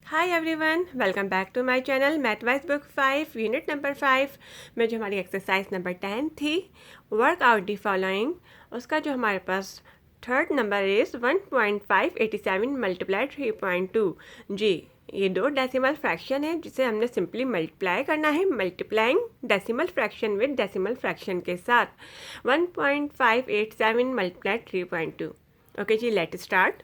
Hi everyone, welcome back to my channel math wise book 5 unit number 5 में जो हमारी exercise number 10 थी work out the following, उसका जो हमारे पास थर्ड नंबर इज़ 1.587 मल्टीप्लाई 3.2। जी, ये दो डेसिमल फ्रैक्शन है जिसे हमने सिंपली मल्टीप्लाई करना है, multiplying decimal fraction with decimal fraction के साथ 1.587 multiply 3.2। Okay ji, let start.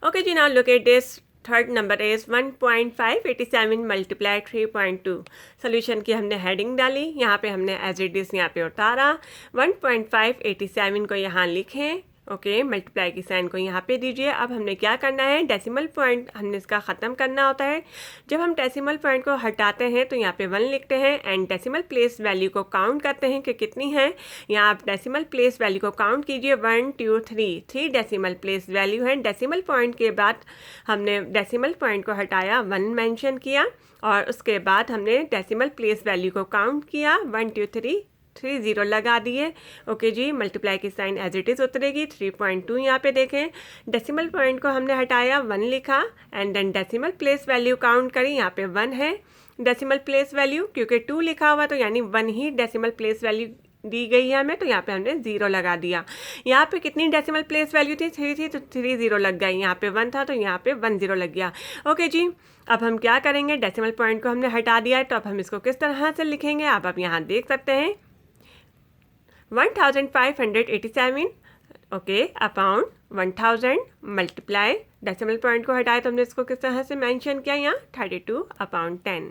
Okay ji, now look at this. Third number is 1.587 multiply 3.2। Solution की हमने हेडिंग डाली, यहाँ पे हमने एज इट इज़ यहाँ पे उतारा। 1.587 को यहाँ लिखें। ओके, मल्टीप्लाई की साइन को यहाँ पे दीजिए। अब हमने क्या करना है, डेसिमल पॉइंट हमने इसका ख़त्म करना होता है। जब हम डेसिमल पॉइंट को हटाते हैं तो यहाँ पे 1 लिखते हैं एंड डेसिमल प्लेस वैल्यू को काउंट करते हैं कि कितनी है। यहाँ आप डेसिमल प्लेस वैल्यू को काउंट कीजिए, 1 2 3 डेसिमल प्लेस वैल्यू है। डेसिमल पॉइंट के बाद हमने डेसिमल पॉइंट को हटाया, 1 मेंशन किया और उसके बाद हमने डेसिमल प्लेस वैल्यू को काउंट किया, 1 2 3 0 लगा दिए। ओके जी, मल्टीप्लाई की साइन एज इट इज़ उतरेगी। 3.2 यहाँ पे देखें, डेसिमल पॉइंट को हमने हटाया, 1 लिखा and then decimal place value count करी। यहाँ पे 1 है डेसिमल प्लेस वैल्यू, क्योंकि 2 लिखा हुआ तो यानी 1 ही डेसिमल प्लेस वैल्यू दी गई है हमें, तो यहाँ पे हमने 0 लगा दिया। यहाँ पे कितनी डेसिमल प्लेस वैल्यू थी, 3 थी तो 3 0 लग गई। यहाँ पे 1 था तो यहाँ पे 1 0 लग गया। ओके जी, अब हम क्या करेंगे, डेसिमल पॉइंट को हमने हटा दिया है तो अब हम इसको किस तरह से लिखेंगे आप यहाँ देख सकते हैं। 1587 okay upon 1000 multiply, decimal point को हटाए तो हमने इसको किस तरह से मेंशन किया, यहाँ 32 अपॉन 10।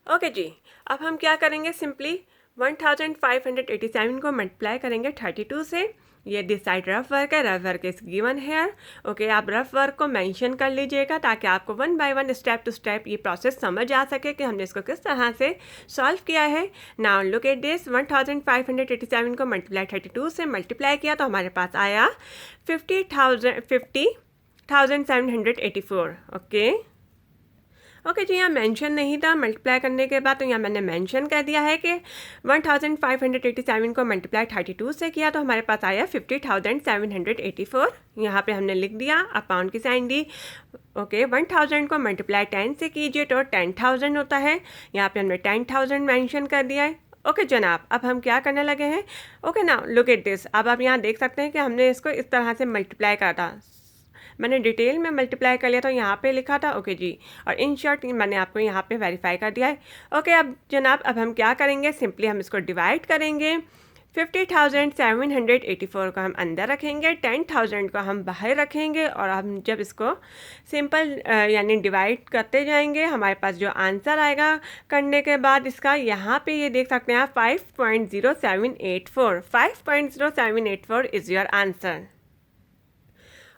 ओके जी, अब हम क्या करेंगे, सिंपली 1587 को मल्टीप्लाई करेंगे 32 से। ये दिस साइड रफ वर्क है, rough work is given here. Okay, आप रफ वर्क को मेंशन कर लीजिएगा ताकि आपको 1 बाय 1 स्टेप टू स्टेप ये प्रोसेस समझ आ सके कि हमने इसको किस तरह से सॉल्व किया है। नाउ लुक एट दिस, 1587 को मल्टीप्लाई 32 से मल्टीप्लाई किया तो हमारे पास आया 50,784। ओके जी, यहाँ मेंशन नहीं था मल्टीप्लाई करने के बाद, तो यहाँ मैंने मेंशन कर दिया है कि 1587 को मल्टीप्लाई 32 से किया तो हमारे पास आया 50,784। यहाँ पे हमने लिख दिया, अपॉन की साइन दी। ओके, 1000 को मल्टीप्लाई 10 से कीजिए तो 10,000 होता है। यहाँ पे हमने 10,000 मेंशन कर दिया है। ओके जनाब, अब हम क्या करने लगे हैं। Okay now look at this, अब आप यहाँ देख सकते हैं कि हमने इसको इस तरह से मल्टीप्लाई करा था। मैंने डिटेल में मल्टीप्लाई कर लिया तो यहाँ पे लिखा था। ओके जी, और इन शॉर्ट मैंने आपको यहाँ पे वेरीफाई कर दिया है। ओके अब जनाब, अब हम क्या करेंगे, सिंपली हम इसको डिवाइड करेंगे। 50,784 को हम अंदर रखेंगे, 10,000 को हम बाहर रखेंगे और हम जब इसको सिंपल यानी डिवाइड करते जाएंगे, हमारे पास जो आंसर आएगा करने के बाद इसका, यहाँ पे ये देख सकते हैं आप 5.0784। 5.0784 इज़ योर आंसर।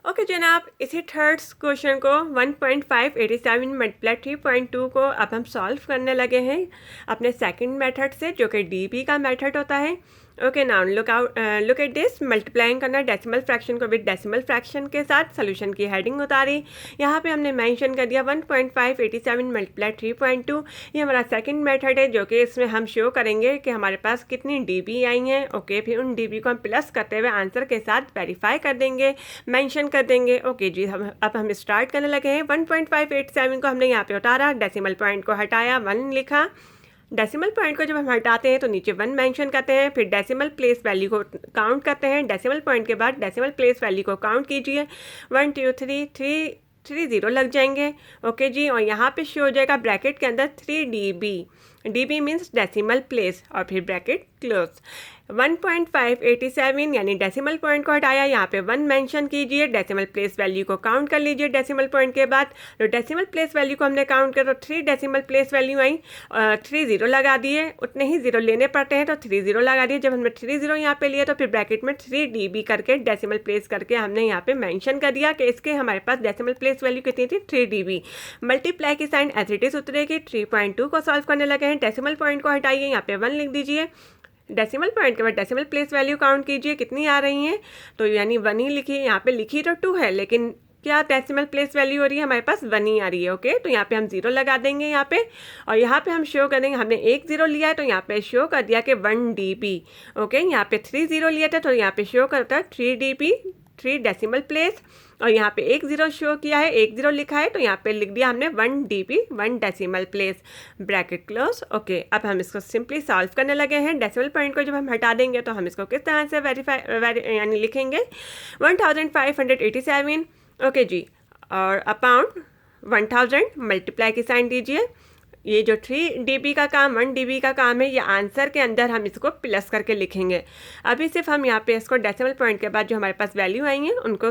ओके जनाब, इसी थर्ड क्वेश्चन को 1.587 मल्टीप्लाई 3.2 को अब हम सॉल्व करने लगे हैं अपने सेकंड मेथड से, जो कि डीपी का मेथड होता है। Okay now look at this, multiplying करना डेसिमल फ्रैक्शन को विद डेसिमल फ्रैक्शन के साथ। सोल्यूशन की हेडिंग उतारी, यहाँ पे हमने मेंशन कर दिया 1.587 मल्टीप्लाई 3.2। ये हमारा सेकंड मेथड है, जो कि इसमें हम शो करेंगे कि हमारे पास कितनी डीबी आई हैं। ओके, फिर उन डीबी को हम प्लस करते हुए आंसर के साथ वेरीफाई कर देंगे, मेंशन कर देंगे। ओके जी, अब हम स्टार्ट करने लगे हैं। 1.587 को हमने यहाँ पे उतारा, डेसिमल पॉइंट को हटाया, 1 लिखा। डेसिमल पॉइंट को जब हम हटाते हैं तो नीचे 1 मेंशन करते हैं, फिर डेसिमल प्लेस वैल्यू को काउंट करते हैं। डेसिमल पॉइंट के बाद डेसिमल प्लेस वैल्यू को काउंट कीजिए, 1 2 3 0 लग जाएंगे। ओके जी, और यहाँ पे शो हो जाएगा ब्रैकेट के अंदर 3 dB। dB means decimal place और फिर ब्रैकेट क्लोज। 1.587 यानी डेसिमल पॉइंट को हटाया, यहाँ पे 1 मेंशन कीजिए, डेसिमल प्लेस वैल्यू को काउंट कर लीजिए डेसिमल पॉइंट के बाद। तो डेसिमल प्लेस वैल्यू को हमने काउंट किया तो 3 डेसिमल प्लेस वैल्यू आई, 3 0 लगा दिए। उतने ही 0 लेने पड़ते हैं तो 3 0 लगा दिए। जब हमने 3 0 यहाँ पे लिए तो फिर ब्रैकेट में 3 dB करके डेसिमल प्लेस करके हमने यहाँ पे मेंशन कर दिया कि इसके हमारे पास डेसिमल प्लेस वैल्यू कितनी थी, 3 dB। मल्टीप्लाई की साइन एज इट इज उतरेगी। 3.2 को सॉल्व करने लगे हैं। डेसिमल पॉइंट को हटाइए, यहाँ पे 1 लिख दीजिए। डेसिमल पॉइंट के बाद डेसिमल प्लेस वैल्यू काउंट कीजिए कितनी आ रही हैं, तो यानी 1 ही लिखिए। यहाँ पे लिखी तो 2 है, लेकिन क्या डेसिमल प्लेस वैल्यू हो रही है, हमारे पास 1 ही आ रही है। ओके, तो यहाँ पे हम 0 लगा देंगे यहाँ पे, और यहाँ पे हम शो कर देंगे हमने 1 0 लिया है तो यहाँ पे शो कर दिया कि 1 dB। ओके, यहाँ पे 3 0 लिया था तो यहाँ पे शो करता है 3 dB 3 डेसिमल प्लेस और यहाँ पे 1 0 शो किया है, 1 0 लिखा है, तो यहाँ पे लिख दिया हमने 1 dp 1 decimal place, bracket close. Okay, अब हम इसको सिंपली सॉल्व करने लगे हैं। डेसिमल पॉइंट को जब हम हटा देंगे तो हम इसको किस तरह से यानी लिखेंगे 1587। ओके जी, और अपाउंड 1000 मल्टीप्लाई की साइन दीजिए। ये जो 3 dB का काम 1 dB का काम है, ये आंसर के अंदर हम इसको प्लस करके लिखेंगे। अभी सिर्फ हम यहाँ पे इसको डेसिमल पॉइंट के बाद जो हमारे पास वैल्यू आई हैं उनको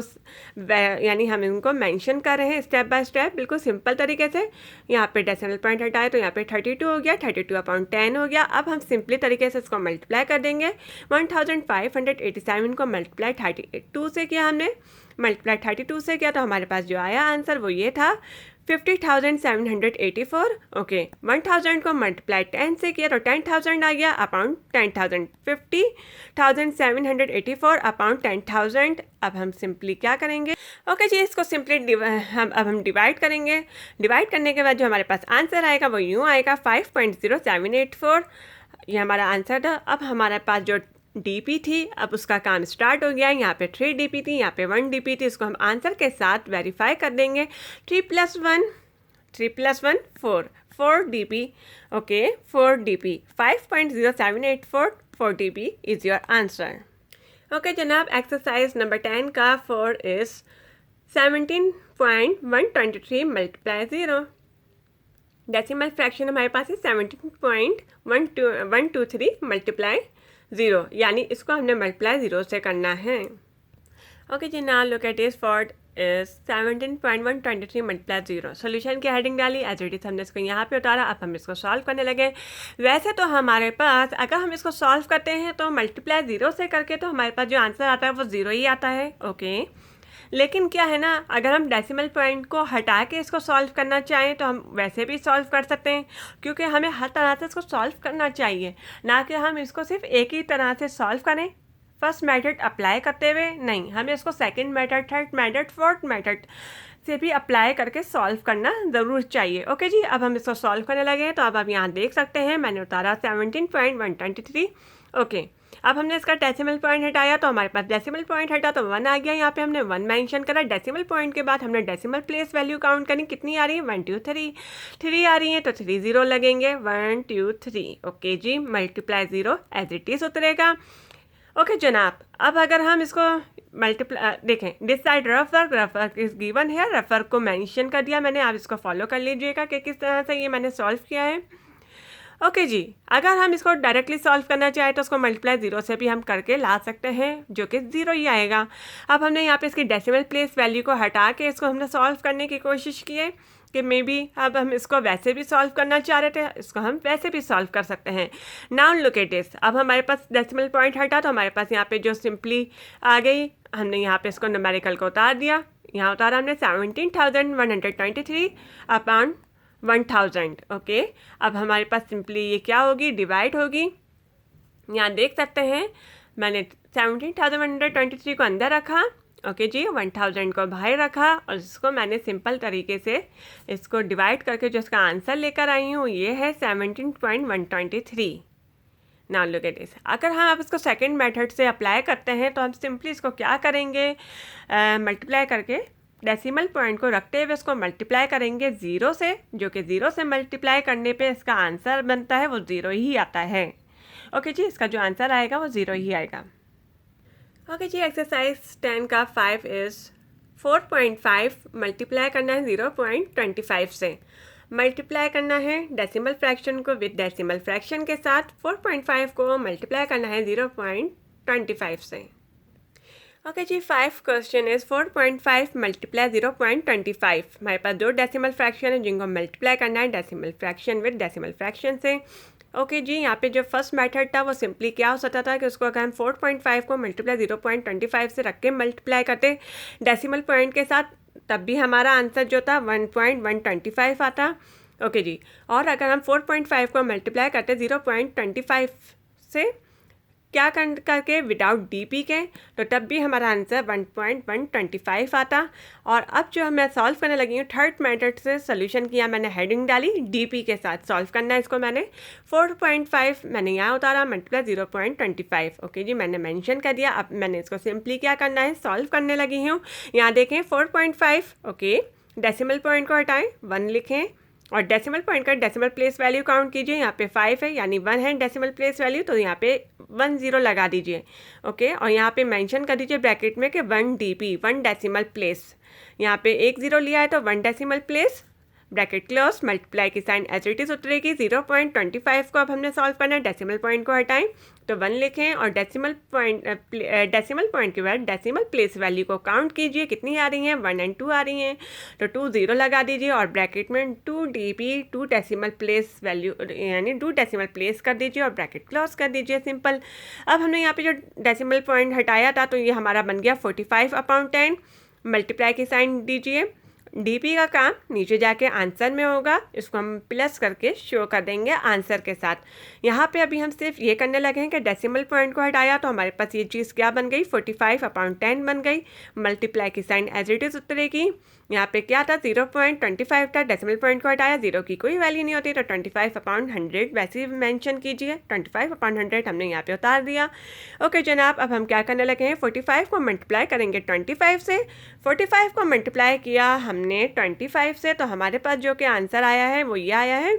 यानी हम इनको मेंशन कर रहे हैं स्टेप बाय स्टेप, बिल्कुल सिंपल तरीके से। यहाँ पे डेसिमल पॉइंट हटाए तो यहाँ पे 32 हो गया, 32/10 हो गया। अब हम सिंपली तरीके से इसको मल्टीप्लाई कर देंगे। 1587 को मल्टीप्लाई 32 से किया हमने, मल्टीप्लाई 32 से किया तो हमारे पास जो आया आंसर वो ये था 50,784। ओके, 1000 को मल्टीप्लाई 10 से किया तो 10,000 आ गया, अपॉन 10,000 50,784 अपॉन 10,000। अब हम सिंपली क्या करेंगे, ओके जी, इसको सिंपली हम डिवाइड करेंगे। डिवाइड करने के बाद जो हमारे पास आंसर आएगा वो यूँ आएगा 5.0784। ये हमारा आंसर था। अब हमारे पास जो dp थी, अब उसका काम स्टार्ट हो गया। यहाँ पे 3 dp थी, यहाँ पे 1 dp थी। इसको हम आंसर के साथ वेरीफाई कर देंगे। 3 + 1 4 dp। Okay, 4 dp 5.0784 4 dp is your answer. Okay जनाब, एक्सरसाइज नंबर 10 का 4 इज़ 17.123 मल्टीप्लाई 0। डेसिमल फ्रैक्शन हमारे पास है 17.123 मल्टीप्लाई 0, यानी इसको हमने मल्टीप्लाई 0 से करना है। Okay ji, now look at this four is 17.123 multiply 0। Solution की हेडिंग डाली, एज इट इज हमने इसको यहाँ पे उतारा। अब हम इसको सॉल्व करने लगे। वैसे तो हमारे पास अगर हम इसको सॉल्व करते हैं तो मल्टीप्लाई 0 से करके तो हमारे पास जो आंसर आता है वो 0 ही आता है। ओके, लेकिन क्या है ना, अगर हम डेसिमल पॉइंट को हटा के इसको सॉल्व करना चाहें तो हम वैसे भी सॉल्व कर सकते हैं, क्योंकि हमें हर तरह से इसको सॉल्व करना चाहिए, ना कि हम इसको सिर्फ एक ही तरह से सॉल्व करें फर्स्ट मेथड अप्लाई करते हुए। नहीं, हमें इसको second method, third method, fourth method से भी अप्लाई करके सॉल्व करना ज़रूर चाहिए। ओके जी, अब हम इसको सॉल्व करने लगे। तो अब आप यहाँ देख सकते हैं मैंने उतारा 17.123। ओके, अब हमने इसका डेसिमल पॉइंट हटाया तो हमारे पास डेसिमल पॉइंट हटा तो 1 आ गया। यहाँ पे हमने 1 मेंशन करा। डेसिमल पॉइंट के बाद हमने डेसिमल प्लेस वैल्यू काउंट करी, कितनी आ रही है 1 2 3 आ रही है, तो 3 0 लगेंगे, 1 2 3। Okay ji, multiply 0 as it is उतरेगा। ओके जनाब, अब अगर हम इसको मल्टीप्लाई देखें, this side rough work is given है, रफ वर्क को मेंशन कर दिया मैंने। आप इसको फॉलो कर लीजिएगा कि किस तरह से ये मैंने सॉल्व किया है। ओके जी, अगर हम इसको डायरेक्टली सॉल्व करना चाहें तो उसको मल्टीप्लाई 0 से भी हम करके ला सकते हैं, जो कि 0 ही आएगा। अब हमने यहाँ पे इसकी डेसिमल प्लेस वैल्यू को हटा के इसको हमने सॉल्व करने की कोशिश की है कि मे बी अब हम इसको वैसे भी सॉल्व करना चाह रहे थे, इसको हम वैसे भी सॉल्व कर सकते हैं। नाउ लुक एट दिस, अब हमारे पास डेसिमल पॉइंट हटा तो हमारे पास यहाँ पे जो सिंपली आ गई, हमने यहाँ पे इसको न्यूमेरिकल को उतार दिया। यहाँ उतारा हमने 17,123 अपॉन 1000। ओके, अब हमारे पास सिंपली ये क्या होगी, डिवाइड होगी। यहाँ देख सकते हैं मैंने 17,123 को अंदर रखा। ओके जी, 1000 को बाहर रखा और इसको मैंने सिंपल तरीके से इसको डिवाइड करके जो इसका आंसर लेकर आई हूँ ये है 17.123। नाउ लुक एट दिस, अगर हम आप इसको सेकंड मेथड से अप्लाई करते हैं तो हम सिंपली इसको क्या करेंगे, मल्टीप्लाई करके डेसिमल पॉइंट को रखते हुए इसको मल्टीप्लाई करेंगे 0 से, जो कि 0 से मल्टीप्लाई करने पे इसका आंसर बनता है वो 0 ही आता है। ओके जी, इसका जो आंसर आएगा वो 0 ही आएगा। ओके जी, एक्सरसाइज 10 का 5 इज़ 4.5 मल्टीप्लाई करना है 0.25 से। मल्टीप्लाई करना है डेसिमल फ्रैक्शन को विद डेसिमल फ्रैक्शन के साथ। 4.5 को मल्टीप्लाई करना है 0.25 से। Okay ji, 5 question is 4.5 multiply 0.25। हमारे पास 2 डेसिमल फ्रैक्शन है जिनको मल्टीप्लाई करना है decimal fraction with decimal fraction से। ओके जी, यहाँ पे जो फर्स्ट मेथड था वो सिंपली क्या हो सकता था कि उसको अगर हम 4.5 को मल्टीप्लाई 0.25 से रख के मल्टीप्लाई करते डेसिमल पॉइंट के साथ, तब भी हमारा आंसर जो था 1.125 आता। ओके जी, और अगर हम 4.5 को मल्टीप्लाई करते 0.25 से क्या करके विदाउट डीपी के, तो तब भी हमारा आंसर 1.125 आता। और अब जो मैं सॉल्व करने लगी हूँ थर्ड मेथड से सोल्यूशन किया, मैंने हेडिंग डाली डीपी के साथ सॉल्व करना है इसको। मैंने 4.5 मैंने यहाँ उतारा मल्टीप्लाई 0.25। ओके जी, मैंने मेंशन कर दिया। अब मैंने इसको सिंपली क्या करना है, सॉल्व करने लगी हूँ। यहाँ देखें 4.5, ओके, डेसिमल पॉइंट को हटाएं, 1 लिखें और डेसिमल पॉइंट का डेसिमल प्लेस वैल्यू काउंट कीजिए। यहाँ पे 5 है यानी 1 है डेसिमल प्लेस वैल्यू, तो यहाँ पे 1 0 लगा दीजिए। ओके, और यहाँ पे मेंशन कर दीजिए ब्रैकेट में कि 1 dp 1 डेसिमल प्लेस। यहाँ पे 1 0 लिया है तो 1 decimal place, bracket close, multiply की साइन एज इट इज उतरेगी। 0.25 को अब हमने सॉल्व करना है, डेसिमल पॉइंट को हटाएं तो 1 लिखें और डेसिमल पॉइंट के बाद डेसिमल प्लेस वैल्यू को काउंट कीजिए, कितनी आ रही हैं, 1 और 2 आ रही हैं, तो 2 0 लगा दीजिए और ब्रैकेट में 2 dp 2 डेसिमल प्लेस वैल्यू यानी 2 डेसिमल प्लेस कर दीजिए और ब्रैकेट क्लोज कर दीजिए, सिंपल। अब हमने यहाँ पे जो डेसिमल पॉइंट हटाया था तो ये हमारा बन गया 45/10। मल्टीप्लाई की साइन दीजिए, डीपी का काम नीचे जाके आंसर में होगा, इसको हम प्लस करके शो कर देंगे आंसर के साथ। यहाँ पे अभी हम सिर्फ ये करने लगे हैं कि डेसिमल पॉइंट को हटाया तो हमारे पास ये चीज़ क्या बन गई, 45/10 बन गई। मल्टीप्लाई की साइन एज इट इज उतरेगी। यहाँ पे क्या था, 0.25 था, डेसिमल पॉइंट को हटाया, 0 की कोई वैल्यू नहीं होती, तो 25/100 वैसे ही मेंशन कीजिए। 25/100 हमने यहाँ पे उतार दिया। ओके जनाब, अब हम क्या करने लगे हैं, 45 को मल्टीप्लाई करेंगे 25 से। 45 को मल्टीप्लाई किया हमने 25 से, तो हमारे पास जो कि आंसर आया है वो ये आया है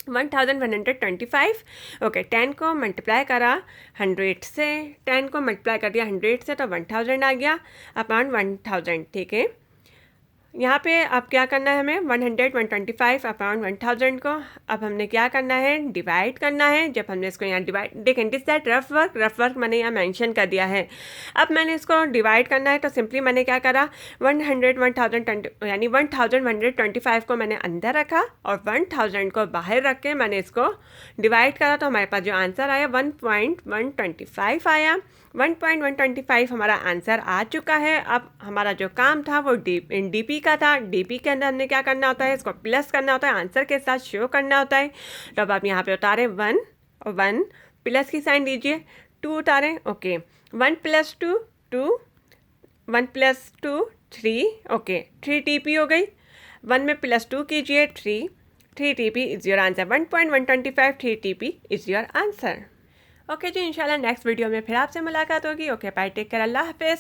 1125। ओके, 10 को मल्टीप्लाई करा 100 से, 10 को मल्टीप्लाई कर दिया 100 से, तो 1000 आ गया अपॉन 1000। ठीक है, यहाँ पे अब क्या करना है हमें, 125/1000 को अब हमने क्या करना है, डिवाइड करना है। जब हमने इसको यहाँ डिवाइड, देखें दिस दैट रफ वर्क मैंने यहाँ मेंशन कर दिया है। अब मैंने इसको डिवाइड करना है तो सिंपली मैंने क्या करा, 1000 यानी 1125 को मैंने अंदर रखा और 1000 को बाहर रख के मैंने इसको डिवाइड करा, तो हमारे पास जो आंसर आया 1.125 आया। 1.125 हमारा आंसर आ चुका है। अब हमारा जो काम था वो डीपी का था। डीपी के अंदर हमने क्या करना होता है, इसको प्लस करना होता है, आंसर के साथ शो करना होता है। तो अब आप यहाँ पे उतारें 1 और 1 प्लस की साइन दीजिए, 2 उतारें। ओके, 1 + 2 2, 1 + 2 3। ओके, 3 टीपी हो गई। 1 में +2 कीजिए 3 TP is your answer. 1.125 3 TP is your answer. Okay जी, इंशाल्लाह नेक्स्ट वीडियो में फिर आपसे मुलाकात होगी। ओके बाय, टेक केयर, अल्लाह हाफिज़।